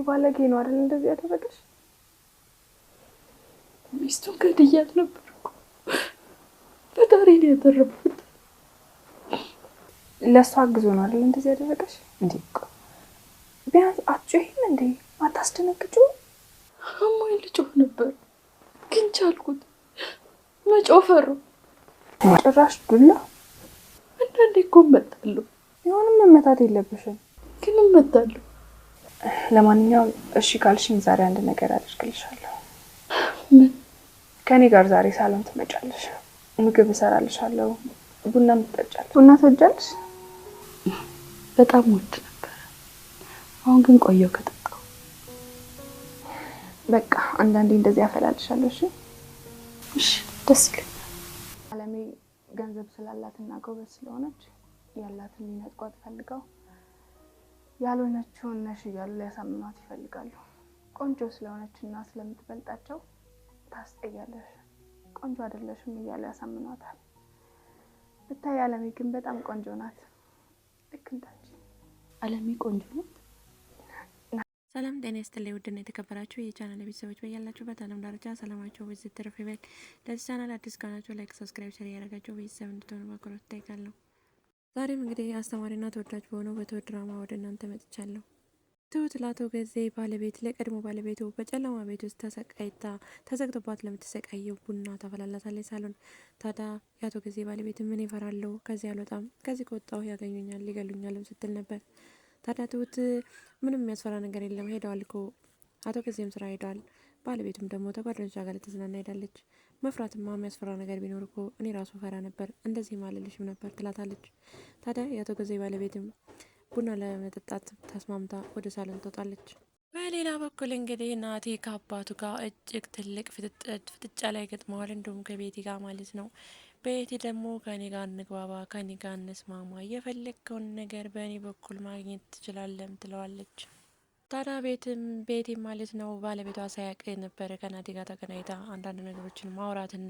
ባለጌ ነው አይደል እንደዚህ ያደረገሽ? ሚስቱን ገድያት ነበር እኮ ፈጣሪ ነው ያተረፍኩት። ለእሷ አግዞ ነው አይደል እንደዚህ ያደረገሽ? እንዴ ቢያንስ አትጮሂም እንዴ? አታስደነግጪው? አሞኝ ልጮህ ነበር ግን ቻልኩት። መጮህ ፈራሁ። ጭራሽ ዱላ? አንዳንዴ እኮ እመታለሁ። የሆነም መመታት የለብሽም። ግን እመታለሁ። ለማንኛውም እሺ ካልሽኝ ዛሬ አንድ ነገር አደርግልሻለሁ። ምን? ከኔ ጋር ዛሬ ሳሎን ትመጫለሽ። ምግብ እሰራልሻለሁ፣ ቡናም ትጠጫለሽ። ቡና ትወጃለሽ? በጣም ወድ ነበር። አሁን ግን ቆየው ከጠጣሁ። በቃ አንዳንዴ እንደዚህ ያፈላልሻለሁ። እሺ እሺ፣ ደስ ይለኛል። አለሜ ገንዘብ ስላላትና ጎበዝ ስለሆነች ያላትን ሊነጥቋት ፈልገው ያልሆነችውን ነሽ እያሉ ሊያሳምኗት ይፈልጋሉ። ቆንጆ ስለሆነችና ስለምትበልጣቸው ታስጠያለሽ፣ ቆንጆ አይደለሽም እያሉ ያሳምኗታል። ብታይ አለሜ ግን በጣም ቆንጆ ናት። ልክ እንዳንቺ አለሜ ቆንጆ ናት። ሰላም ጤና ይስጥልኝ። ውድና የተከበራችሁ የቻናል ቤተሰቦች በያላችሁበት ዓለም ዳርቻ ሰላማችሁ በዚህ ትርፍ ይበል። ለዚህ ቻናል አዲስ ከሆናችሁ ላይክ፣ ሰብስክራይብ፣ ሼር ያደረጋችሁ ቤተሰብ እንድትሆኑ በአክብሮት እጠይቃለሁ። ዛሬም እንግዲህ አስተማሪና ተወዳጅ በሆነው በትሁት ድራማ ወደ እናንተ መጥቻለሁ። ትሁት ለአቶ ገዜ ባለቤት ለቀድሞ ባለቤቱ በጨለማ ቤት ውስጥ ተሰቃይታ ተዘግቶባት ለምትሰቃየው ቡና ታፈላላታለች ሳሎን። ታዲያ የአቶ ገዜ ባለቤት ምን ይፈራለሁ፣ ከዚህ አልወጣም፣ ከዚህ ከወጣሁ ያገኙኛል፣ ሊገሉኛልም ስትል ነበር። ታዲያ ትሁት ምንም የሚያስፈራ ነገር የለም፣ ሄደዋል እኮ አቶ ገዜም ስራ ሄደዋል፣ ባለቤቱም ደግሞ ተጓደኞቿ ጋር ልትዝናና ሄዳለች። መፍራትማ የሚያስፈራ ነገር ቢኖር እኮ እኔ ራሱ ፈራ ነበር፣ እንደዚህ ማለልሽም ነበር ትላታለች። ታዲያ የአቶ ገዜ ባለቤትም ቡና ለመጠጣት ተስማምታ ወደ ሳሎን ትወጣለች። በሌላ በኩል እንግዲህ ናቲ ከአባቱ ጋር እጅግ ትልቅ ፍጥጫ ላይ ገጥመዋል። እንዲሁም ከቤቲ ጋር ማለት ነው። ቤቲ ደግሞ ከኔ ጋር እንግባባ፣ ከኔ ጋር እንስማማ፣ የፈለግከውን ነገር በእኔ በኩል ማግኘት ትችላለህ ትለዋለች። ታዲያ ቤቲ ማለት ነው ባለቤቷ ሳያውቅ ነበረ ከናቲ ጋር ተገናኝታ አንዳንድ ነገሮችን ማውራትን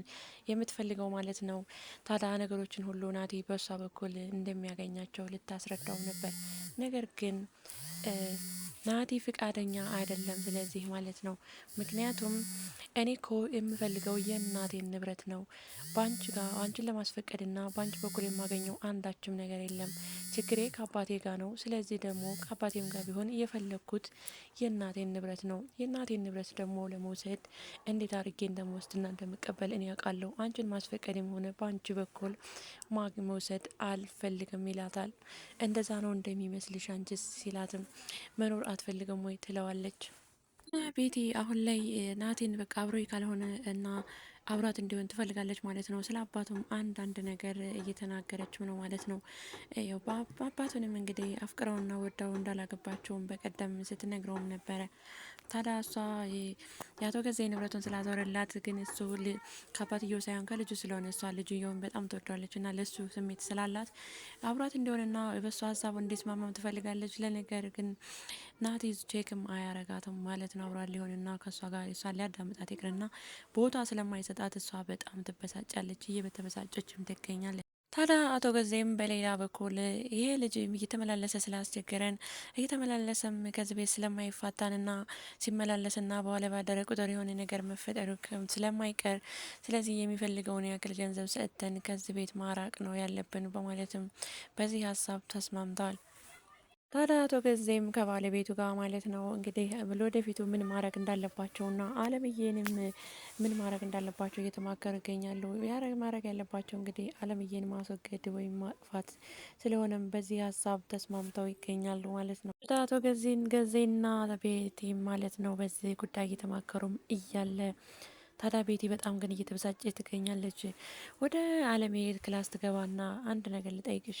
የምትፈልገው ማለት ነው። ታዲያ ነገሮችን ሁሉ ናቲ በሷ በኩል እንደሚያገኛቸው ልታስረዳው ነበር። ነገር ግን ናቲ ፍቃደኛ አይደለም። ስለዚህ ማለት ነው ምክንያቱም እኔ እኮ የምፈልገው የእናቴን ንብረት ነው። በአንቺ ጋር አንቺን ለማስፈቀድና በአንቺ በኩል የማገኘው አንዳችም ነገር የለም። ችግሬ ከአባቴ ጋር ነው። ስለዚህ ደግሞ ከአባቴም ጋር ቢሆን የፈለግኩት የእናቴን ንብረት ነው። የእናቴን ንብረት ደግሞ ለመውሰድ እንዴት አድርጌ እንደምወስድና እንደምቀበል እኔ ያውቃለሁ። አንቺን ማስፈቀድም ሆነ በአንቺ በኩል መውሰድ አልፈልግም ይላታል። እንደዛ ነው እንደሚመስልሽ አንቺስ ሲላትም መኖር አትፈልግም ወይ ትለዋለች። ቤቲ አሁን ላይ ናቴን በቃ አብሮኝ ካልሆነ እና አብራት እንዲሆን ትፈልጋለች ማለት ነው። ስለ አባቱም አንዳንድ ነገር እየተናገረችው ነው ማለት ነው። ያው አባቱንም እንግዲህ አፍቅረውና ወዳው እንዳላገባቸውም በቀደም ስትነግረውም ነበረ። ታዲያ እሷ የአቶ ገዜ ንብረቱን ስላዞረላት ግን እሱ ከአባትየው ሳይሆን ከልጁ ስለሆነ እሷ ልጅየውን በጣም ትወዷለች እና ለሱ ስሜት ስላላት አብራት እንዲሆንና በሱ ሀሳቡ እንዲስማማም ትፈልጋለች። ለነገር ግን ናቲ ቼክም አያረጋትም ማለት ነው። አብሯት ሊሆንና ከእሷ ጋር እሷን ሊያዳምጣት ይቅርና ቦታ ስለማይሰጣት እሷ በጣም ትበሳጫለች። እየተበሳጨችም ትገኛለች። ታዲያ አቶ ገዜም በሌላ በኩል ይሄ ልጅ እየተመላለሰ ስላስቸገረን እየተመላለሰም ከዚህ ቤት ስለማይፋታንና ሲመላለስና በኋላ ባደረ ቁጥር የሆነ ነገር መፈጠሩ ስለማይቀር ስለዚህ የሚፈልገውን ያክል ገንዘብ ሰጥተን ከዚህ ቤት ማራቅ ነው ያለብን በማለትም በዚህ ሀሳብ ተስማምተዋል። ታዲያ አቶ ገዜም ከባለቤቱ ጋር ማለት ነው እንግዲህ ወደፊቱ ምን ማድረግ እንዳለባቸውና አለምዬንም ምን ማድረግ እንዳለባቸው እየተማከሩ ይገኛሉ። ማድረግ ያለባቸው እንግዲህ አለምዬን ማስወገድ ወይም ማጥፋት ስለሆነም በዚህ ሀሳብ ተስማምተው ይገኛሉ ማለት ነው። አቶ ገዜና ቤቲ ማለት ነው በዚህ ጉዳይ እየተማከሩም እያለ ታዲያ ቤቲ በጣም ግን እየተበሳጨች ትገኛለች። ወደ አለሜ ክላስ ትገባና አንድ ነገር ልጠይቅሽ፣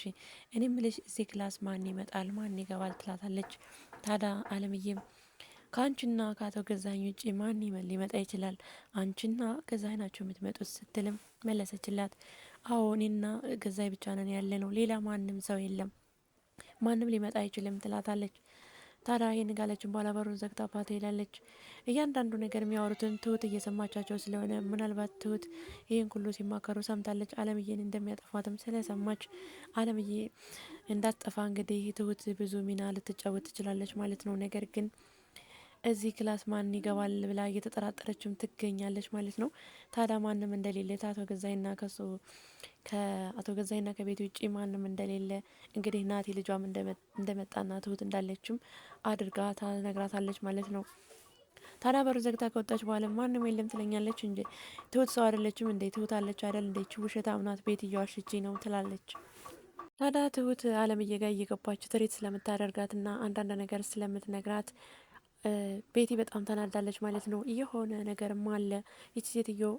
እኔ ምልሽ እዚህ ክላስ ማን ይመጣል ማን ይገባል ትላታለች። ታዲያ አለምዬም ከአንቺና ከአቶ ገዛኝ ውጭ ማን ሊመጣ ይችላል? አንቺና ገዛኝ ናቸው የምትመጡት ስትልም መለሰችላት። አዎ እኔና ገዛኝ ብቻ ነን ያለ ነው፣ ሌላ ማንም ሰው የለም፣ ማንም ሊመጣ አይችልም ትላታለች። ታዲያ ይህን ካለችን በኋላ በሩን ዘግታባት ሄዳለች። እያንዳንዱ ነገር የሚያወሩትን ትሁት እየሰማቻቸው ስለሆነ ምናልባት ትሁት ይህን ሁሉ ሲማከሩ ሰምታለች። አለምዬን እንደሚያጠፋትም ስለሰማች አለምዬ እንዳትጠፋ እንግዲህ ትሁት ብዙ ሚና ልትጫወት ትችላለች ማለት ነው። ነገር ግን እዚህ ክላስ ማን ይገባል ብላ እየተጠራጠረችም ትገኛለች ማለት ነው። ታዲያ ማንም እንደሌለ ከአቶ ገዛይና ከቤት ውጭ ማንም እንደሌለ እንግዲህ ናቲ ልጇም እንደመጣና ትሁት እንዳለችም አድርጋ ታነግራታለች ማለት ነው። ታዲያ በሩ ዘግታ ከወጣች በኋላ ማንም የለም ትለኛለች እንጂ ትሁት ሰው አይደለችም እንዴ? ትሁት አለች አይደል? እንዴ ውሸታም ናት፣ ቤት እየዋሸችኝ ነው ትላለች። ታዲያ ትሁት አለምዬ ጋር እየገባች ትሪት ስለምታደርጋትና አንዳንድ ነገር ስለምትነግራት ቤቲ በጣም ተናዳለች ማለት ነው። የሆነ ነገርም አለ፣ ይቺ ሴትዮ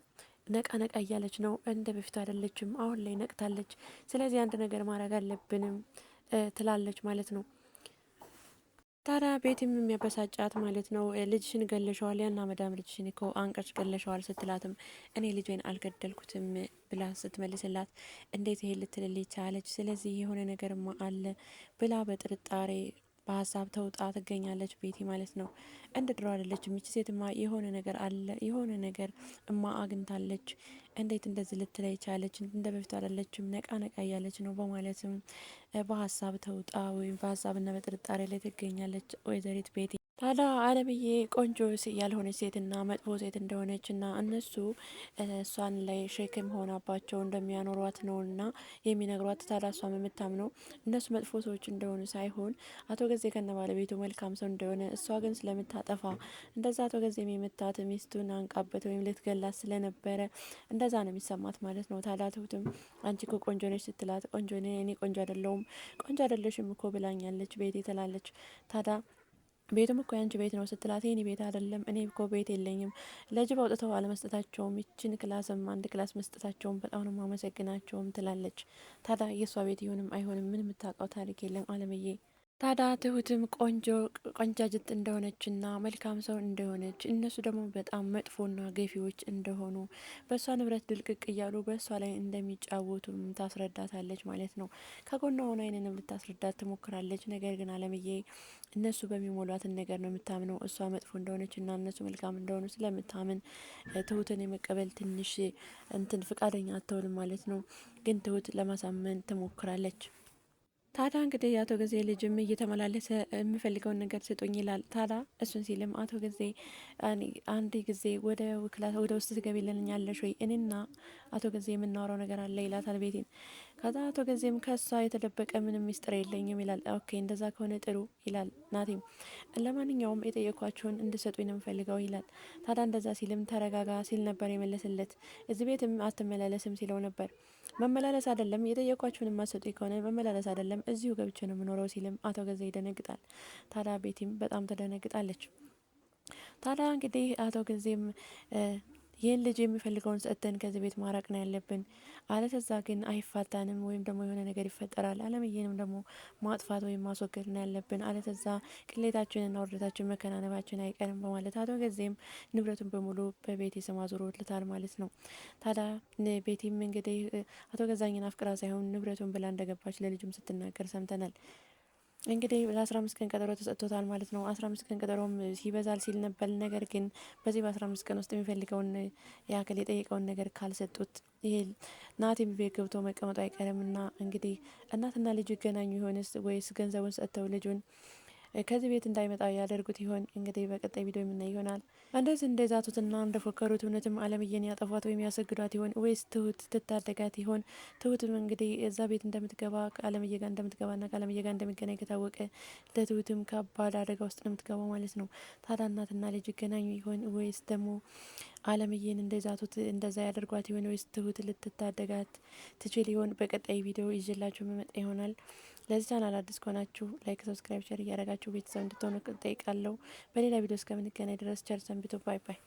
ነቃ ነቃ እያለች ነው፣ እንደ በፊቱ አይደለችም፣ አሁን ላይ ነቅታለች። ስለዚህ አንድ ነገር ማድረግ አለብንም ትላለች ማለት ነው። ታዲያ ቤትም የሚያበሳጫት ማለት ነው ልጅሽን ገለሸዋል፣ ያና መዳም ልጅሽን እኮ አንቀሽ ገለሸዋል ስትላትም እኔ ልጄን አልገደልኩትም ብላ ስትመልስላት እንዴት ይሄ ልትልልኝ ቻለች? ስለዚህ የሆነ ነገርማ አለ ብላ በጥርጣሬ በሀሳብ ተውጣ ትገኛለች ቤቲ ማለት ነው። እንደ ድሮ አይደለችም ይቺ ሴትማ፣ የሆነ ነገር አለ፣ የሆነ ነገር እማ አግኝታለች፣ እንዴት እንደዚህ ልትለይ ቻለች? እንደ በፊቱ አይደለችም፣ ነቃ ነቃ እያለች ነው በማለትም በሀሳብ ተውጣ ወይም በሀሳብና በጥርጣሬ ላይ ትገኛለች ወይዘሪት ቤቲ። ታዲያ አለምዬ ቆንጆ ያልሆነች ሴትና መጥፎ ሴት እንደሆነችና እነሱ እሷን ላይ ሸክም ሆናባቸው እንደሚያኖሯት ነውና የሚነግሯት። ታዲያ እሷም የምታምነው እነሱ መጥፎ ሰዎች እንደሆኑ ሳይሆን አቶ ገዜ ከነ ባለቤቱ መልካም ሰው እንደሆነ፣ እሷ ግን ስለምታጠፋ እንደዛ አቶ ገዜም የመታት ሚስቱን አንቃበት ወይም ልትገላት ስለነበረ እንደዛ ነው የሚሰማት ማለት ነው። ታዲያ ትሁትም አንቺ እኮ ቆንጆ ነች ስትላት ቆንጆ እኔ ቆንጆ አይደለሁም፣ ቆንጆ አይደለሽም እኮ ብላኛለች ቤቴ ትላለች። ታዲያ ቤቱም እኮ ያንቺ ቤት ነው ስትላት የኔ ቤት አይደለም፣ እኔ እኮ ቤት የለኝም፣ ለጅብ አውጥተው አለመስጠታቸውም ይችን ክላስም አንድ ክላስ መስጠታቸውም በጣም ነው ማመሰግናቸውም ትላለች። ታዲያ የእሷ ቤት ይሁንም አይሆንም ምን የምታውቀው ታሪክ የለም አለምዬ። ታዲያ ትሁትም ቆንጃጅት እንደሆነችና መልካም ሰው እንደሆነች እነሱ ደግሞ በጣም መጥፎና ገፊዎች እንደሆኑ በእሷ ንብረት ድልቅቅ እያሉ በእሷ ላይ እንደሚጫወቱም ታስረዳታለች ማለት ነው። ከጎኗ ሆና ይህንንም ልታስረዳት ትሞክራለች። ነገር ግን አለምዬ እነሱ በሚሞሏትን ነገር ነው የምታምነው። እሷ መጥፎ እንደሆነችና እነሱ መልካም እንደሆኑ ስለምታምን ትሁትን የመቀበል ትንሽ ፍቃደኛ አትሆንም ማለት ነው። ግን ትሁት ለማሳመን ትሞክራለች። ታዲያ እንግዲህ የአቶ ጊዜ ልጅም እየተመላለሰ የምፈልገውን ነገር ስጡኝ ይላል። ታዲያ እሱን ሲልም አቶ ጊዜ አንድ ጊዜ ወደ ውስጥ ትገቢልኛለሽ ወይ? እኔና አቶ ጊዜ የምናወራው ነገር አለ ይላታል ቤቴን። ከዛ አቶ ጊዜም ከሷ የተደበቀ ምንም ሚስጥር የለኝም ይላል። ኦኬ እንደዛ ከሆነ ጥሩ ይላል ናቲም። ለማንኛውም የጠየኳቸውን እንድሰጡኝ ነው የምፈልገው ይላል። ታዲያ እንደዛ ሲልም ተረጋጋ ሲል ነበር የመለስለት። እዚህ ቤትም አትመላለስም ሲለው ነበር። መመላለስ አይደለም የጠየኳችሁን ማሰጡኝ ከሆነ መመላለስ አይደለም እዚሁ ገብቼ ነው የምኖረው ሲልም አቶ ገዛ ይደነግጣል። ታዲያ ቤቲም በጣም ተደነግጣለች። ታዲያ እንግዲህ አቶ ገዜም ይህን ልጅ የሚፈልገውን ሰጥተን ከዚህ ቤት ማራቅ ነው ያለብን፣ አለተዛ ግን አይፋታንም ወይም ደግሞ የሆነ ነገር ይፈጠራል። አለምዬንም ደግሞ ማጥፋት ወይም ማስወገድ ነው ያለብን፣ አለተዛ ቅሌታችንና ውርደታችን መከናነባችን አይቀርም በማለት አቶ ገዜም ንብረቱን በሙሉ በቤቲ ስም አዙሮለታል ማለት ነው። ታዲያ ቤቲም እንግዲህ አቶ ገዛኝን አፍቅራ ሳይሆን ንብረቱን ብላ እንደገባች ለልጁም ስትናገር ሰምተናል። እንግዲህ ለ15 ቀን ቀጠሮ ተሰጥቶታል ማለት ነው። 15 ቀን ቀጠሮም ይበዛል ሲል ነበር። ነገር ግን በዚህ በ15 ቀን ውስጥ የሚፈልገውን ያክል የጠየቀውን ነገር ካልሰጡት ይሄ ናቲም ቤት ገብቶ መቀመጡ አይቀርም እና እንግዲህ እናትና ልጁ ይገናኙ ይሆንስ ወይስ ገንዘቡን ሰጥተው ልጁን ከዚህ ቤት እንዳይመጣ ያደርጉት ይሆን? እንግዲህ በቀጣይ ቪዲዮ የምናይ ይሆናል። እንደዚህ እንደዛቱትና እንደፎከሩት እውነትም አለምዬን ያጠፏት ወይም ያሰግዷት ይሆን ወይስ ትሁት ትታደጋት ይሆን? ትሁትም እንግዲህ እዛ ቤት እንደምትገባ ከአለምዬ ጋር እንደምትገባና ከአለምዬ ጋር እንደሚገናኝ ከታወቀ ለትሁትም ከባድ አደጋ ውስጥ ነው የምትገባው ማለት ነው። ታዲያ እናትና ልጅ ይገናኙ ይሆን ወይስ ደግሞ አለምዬን እንደዛቱት እንደዛ ያደርጓት ይሆን ወይስ ትሁት ልትታደጋት ትችል ይሆን? በቀጣይ ቪዲዮ ይዤላችሁ መመጣ ይሆናል። ለዚህ ቻናል አዲስ ከሆናችሁ ላይክ፣ ሰብስክራይብ፣ ሼር እያደረጋችሁ ቤተሰብ እንድትሆኑ ጠይቃለሁ። በሌላ ቪዲዮ እስከምንገናኝ ድረስ ቸር ሰንብቱ። ባይ ባይ።